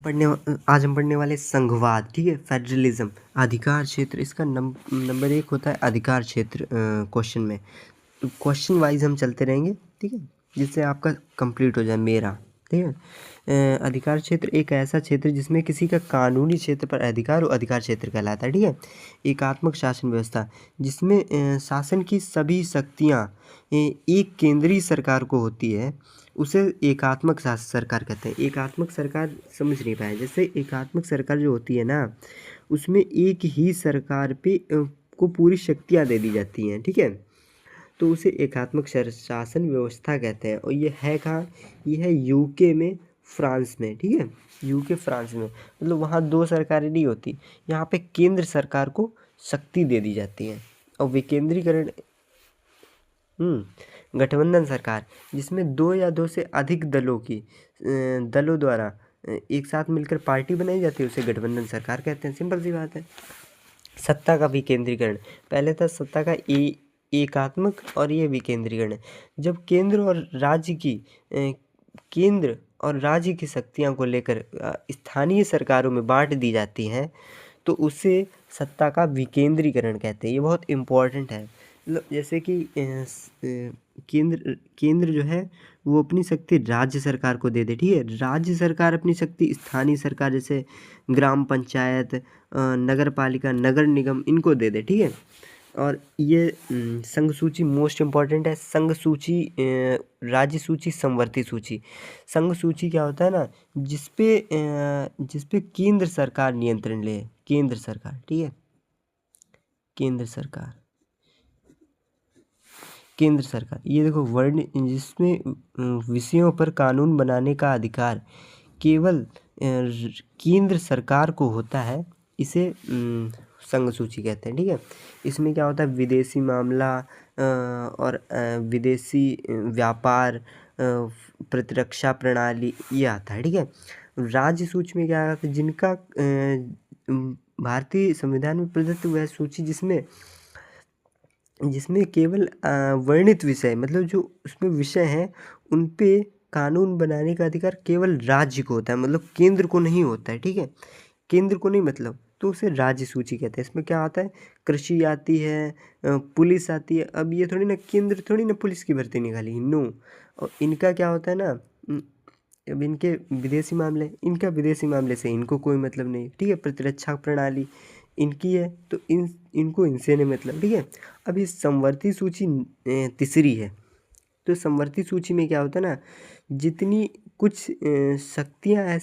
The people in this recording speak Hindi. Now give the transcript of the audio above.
आज हम पढ़ने वाले संघवाद, ठीक है, फेडरलिज्म, अधिकार क्षेत्र। इसका नंबर 1 होता है अधिकार क्षेत्र क्वेश्चन में। तो क्वेश्चन वाइज हम चलते रहेंगे, ठीक है, जिससे आपका कंप्लीट हो जाए मेरा, ठीक है। अधिकार क्षेत्र एक ऐसा क्षेत्र जिसमें किसी का कानूनी क्षेत्र पर अधिकार और अधिकार क्षेत्र कहलाता है, ठीक है। एकात्मक शासन व्यवस्था जिसमें शासन की सभी शक्तियाँ एक केंद्रीय सरकार को होती है, उसे एकात्मक सरकार कहते हैं। एकात्मक सरकार समझ नहीं पाए, जैसे एकात्मक सरकार जो होती है ना, उसमें एक ही सरकार पे को पूरी शक्तियाँ दे दी जाती हैं, ठीक है। तो उसे एकात्मक शासन व्यवस्था कहते हैं। और ये है कहाँ? ये है यूके में, फ्रांस में, ठीक है। यूके फ्रांस में, मतलब वहाँ दो सरकारें नहीं होती, यहाँ पे केंद्र सरकार को शक्ति दे दी जाती है। और विकेंद्रीकरण गठबंधन सरकार जिसमें दो या दो से अधिक दलों द्वारा एक साथ मिलकर पार्टी बनाई जाती है, उसे गठबंधन सरकार कहते हैं। सिंपल सी बात है। सत्ता का विकेंद्रीकरण, पहले था सत्ता का एकात्मक और ये विकेंद्रीकरण। जब केंद्र और राज्य की शक्तियां को लेकर स्थानीय सरकारों में बांट दी जाती हैं, तो उसे सत्ता का विकेंद्रीकरण कहते हैं। ये बहुत इम्पोर्टेंट है। मतलब जैसे कि केंद्र जो है वो अपनी शक्ति राज्य सरकार को दे दे, ठीक है। राज्य सरकार अपनी शक्ति स्थानीय सरकार, जैसे ग्राम पंचायत, नगर पालिका, नगर निगम, इनको दे दे, ठीक है। और ये संघ सूची मोस्ट इम्पॉर्टेंट है। संघ सूची, राज्य सूची, समवर्ती सूची। संघ सूची क्या होता है ना, जिसपे केंद्र सरकार नियंत्रण ले, केंद्र सरकार, ठीक है। केंद्र सरकार ये देखो वर्ड, जिसमें विषयों पर कानून बनाने का अधिकार केवल केंद्र सरकार को होता है, इसे संघ सूची कहते हैं, ठीक है। इसमें क्या होता है, विदेशी मामला और विदेशी व्यापार, प्रतिरक्षा प्रणाली, ये आता है, ठीक है। राज्य सूची में क्या आता है, जिनका भारतीय संविधान में प्रदत्त वह सूची जिसमें केवल वर्णित विषय, मतलब जो उसमें विषय हैं, उन पे कानून बनाने का अधिकार केवल राज्य को होता है, मतलब केंद्र को नहीं होता है, ठीक है। केंद्र को नहीं, मतलब तो उसे राज्य सूची कहते हैं। इसमें क्या आता है, कृषि आती है, पुलिस आती है। अब ये थोड़ी ना, केंद्र थोड़ी ना पुलिस की भर्ती निकाली, नो। और इनका क्या होता है ना, अब इनके इनका विदेशी मामले से इनको कोई मतलब नहीं, ठीक है। प्रतिरक्षा प्रणाली इनकी है, तो इनको इनसे नहीं मतलब, ठीक है। अब ये समवर्ती सूची तीसरी है। तो समवर्ती सूची में क्या होता है ना, जितनी कुछ शक्तियाँ हैं